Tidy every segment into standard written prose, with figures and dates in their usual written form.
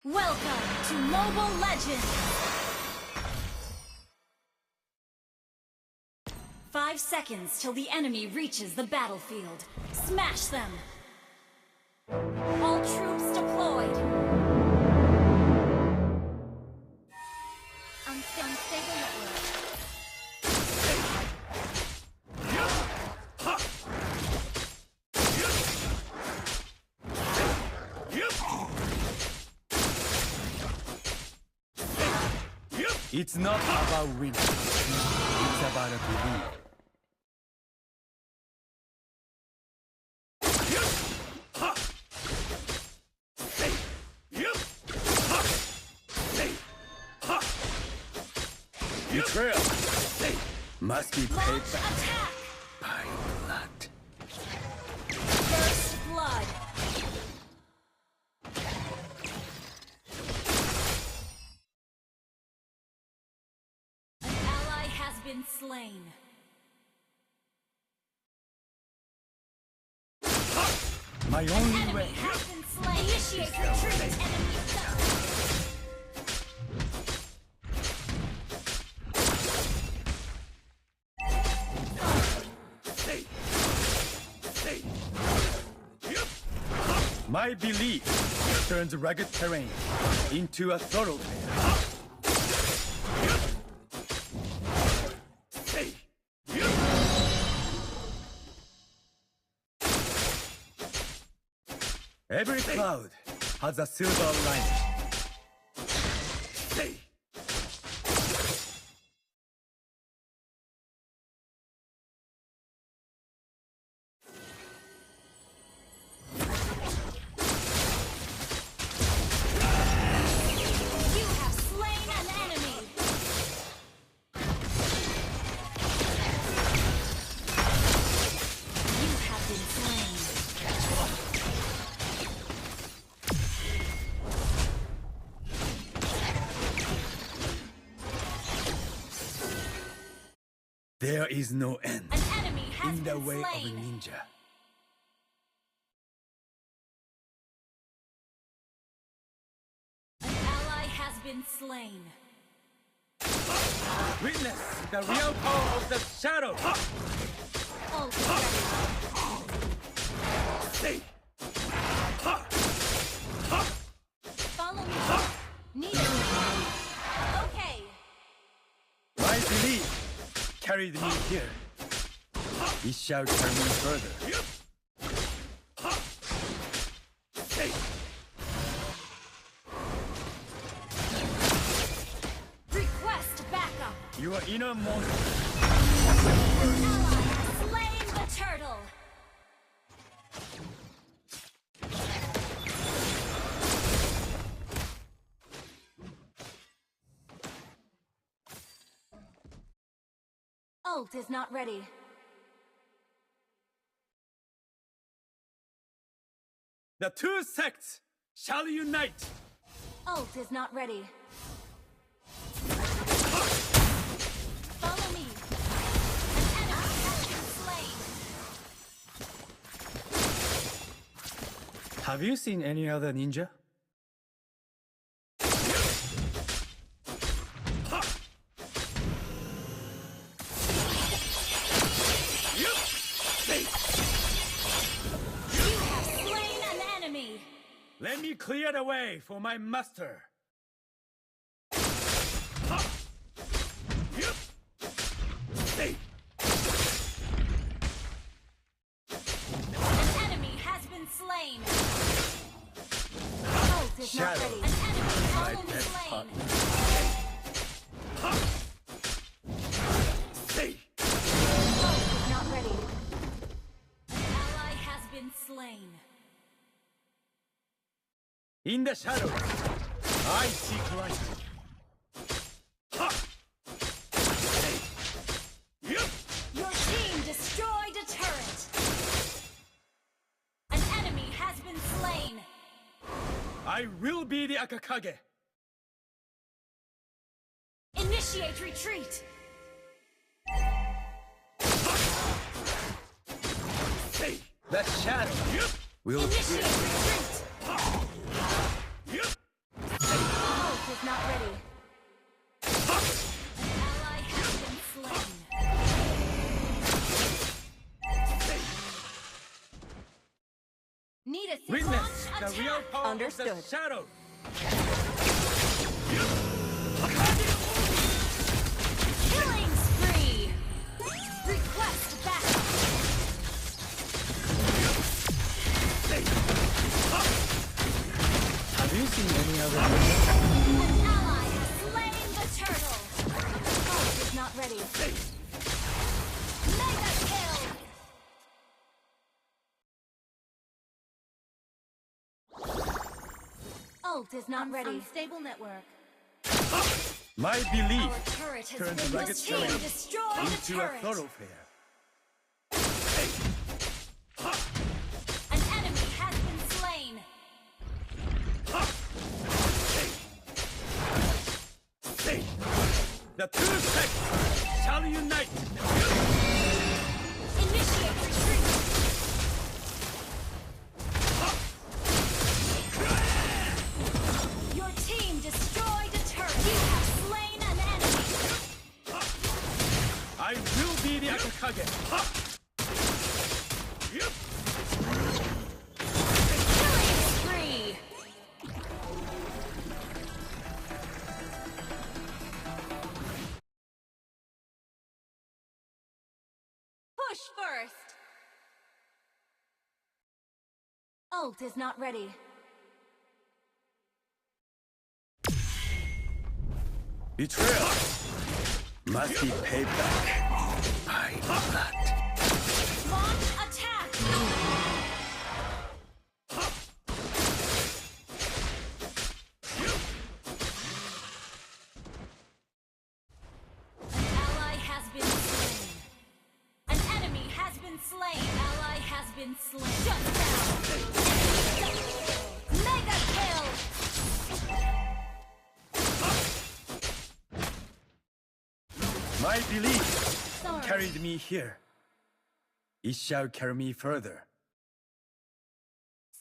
Welcome to Mobile Legends! 5 seconds till the enemy reaches the battlefield. Smash them! All troops deployed! Unstable network. It's not about winning. It's about a belief. Betrayal must be paid Launch back attack! by blood. First blood. An ally has been slain. My only Enemy way. has been slain. Initiate retreat. Enemy double. My belief turns rugged terrain into a thoroughfare. Every cloud has a silver lining. You have slain an enemy. You have been slain. There is no end An enemy has in the been way of a slain. ninja. An ally has been slain. Witness the real power of the shadow. Ult ready. Follow me. Need it. Okay. My belief carried me here. It shall carry me further. Request backup. Your inner monster. Ally has slain the turtle. Ult is not ready. The two sects shall unite. Ult is not ready. Follow me. An enemy has been slain. Have you seen any other ninja? You have slain an enemy. Let me clear the way for my master. An enemy has been slain. Ult is not Shadow. ready. An enemy My has been pet slain. partner. Ult is not ready. An ally has been slain. In the shadows, I seek light. Your team destroyed a turret. An enemy has been slain. I will be the Akakage. Initiate retreat. The shadow will Initiate appear. retreat. the real power of Understood. the shadow. Killing spree. Request backup. Have you seen any other? An ally has slain the turtle. Ult is not ready. Mega kill. Ult is not ready. Unstable network. My Our belief turret has turns been rugged destroyed. terrain Destroy the into a turret. thoroughfare. An enemy has been slain. The two sects shall unite. Initiate retreat. Your team destroyed a turret. You have slain an enemy. I will be the Akakage. Killing spree. Push first. Ult is not ready. Betrayal must be paid back by blood. Launch attack. An ally has been slain. An enemy has been slain. Ally has been slain. Shut down. Mega kill. My belief Sorry. carried me here. It shall carry me further.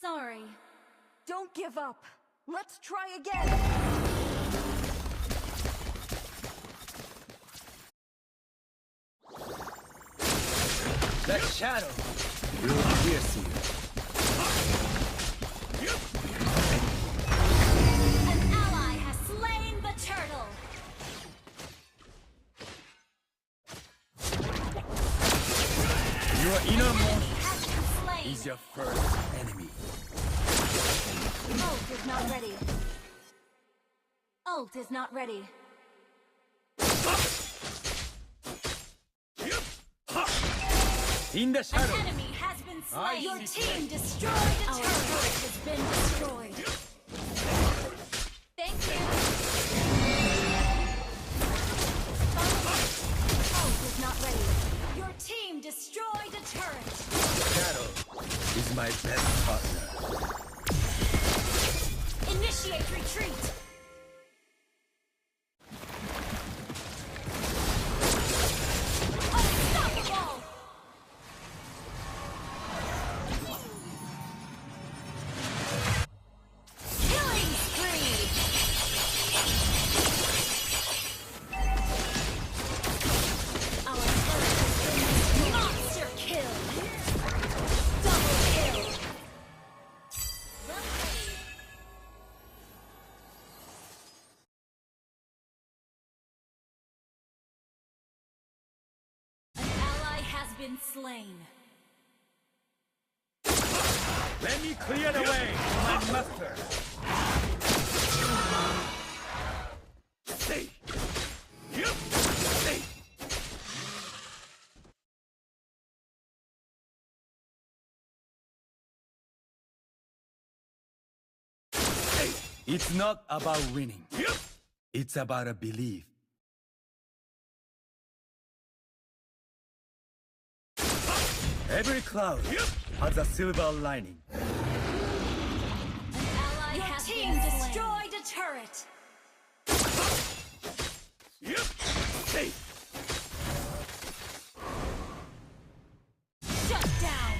Sorry. Don't give up. Let's try again. The shadow will pierce you. An ally has slain the turtle. Your An innermost enemy has been slain. is your first enemy. Ult is not ready. Ult is not ready. In the An shadow, enemy has been slain. Your see team destroyed a turret. Our turret has been destroyed. Thank you. Ult is not ready. Your team destroyed a turret. shadow is my best partner. Initiate retreat. Unstoppable. Killing spree. Our turret has been monster kill. Double kill. Well played. An ally has been slain. Let me clear the way for my master. Stay. Stay. It's not about winning. It's about a belief. Every cloud has a silver lining. Ally has team destroyed a turret. Stay. Shut down.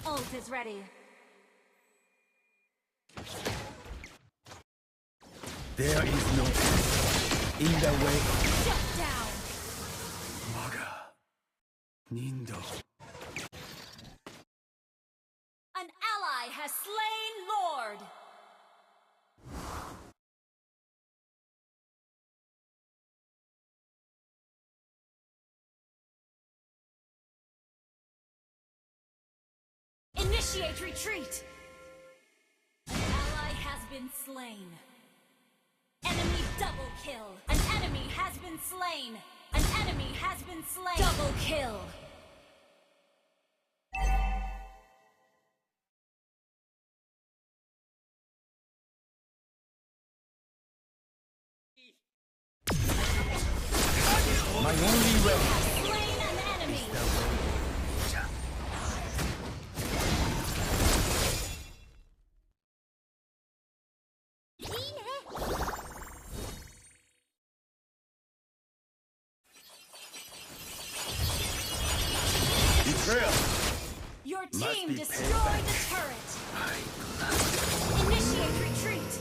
Ult is ready. There is no end in the way of Shut down. Maga. Nindo. An ally has slain Lord. Initiate retreat. An ally has been slain. Enemy double kill. An enemy has been slain. An enemy has been slain. Double kill. My only way. Slain an enemy. Betrayal. Your Must team be destroyed the turret. Initiate retreat.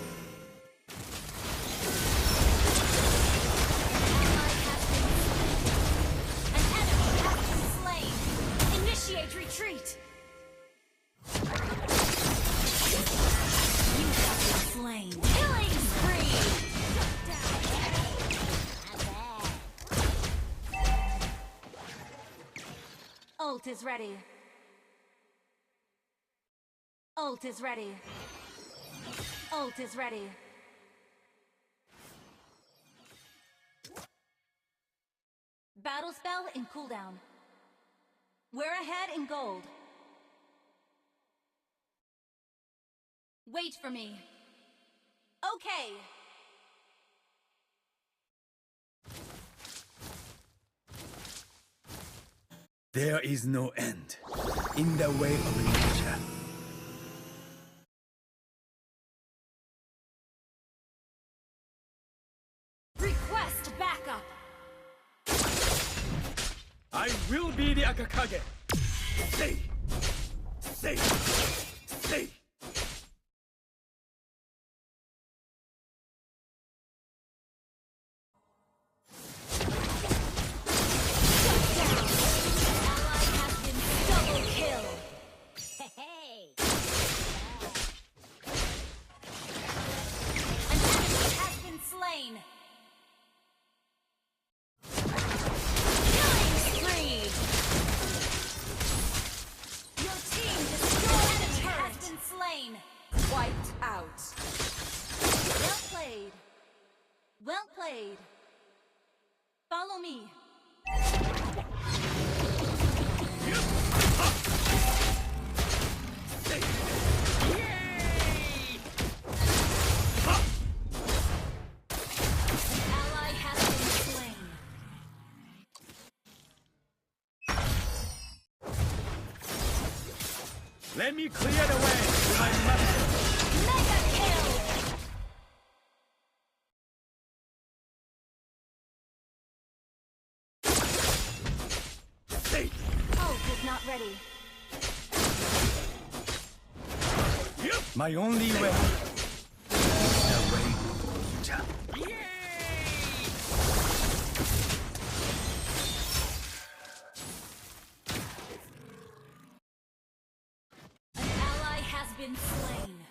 An enemy has been slain. Initiate retreat. You have been slain. Killing spree. Ult is ready. Ult is ready. Ult is ready. Battle spell in cooldown. We're ahead in gold. Wait for me. Okay. There is no end in the way of nature. Request backup. I will be the Akakage. Stay. Stay. Stay. Ally has been double kill. An enemy has been slain. Killing spree. Your team destroyed a turret. Has been slain. Wiped out. Well played. Well played. Follow me. Ally has been slain. Let me clear the way to my master. Mega kill. Stay. Ult is not ready. My only way is the way of nature. An ally has been slain.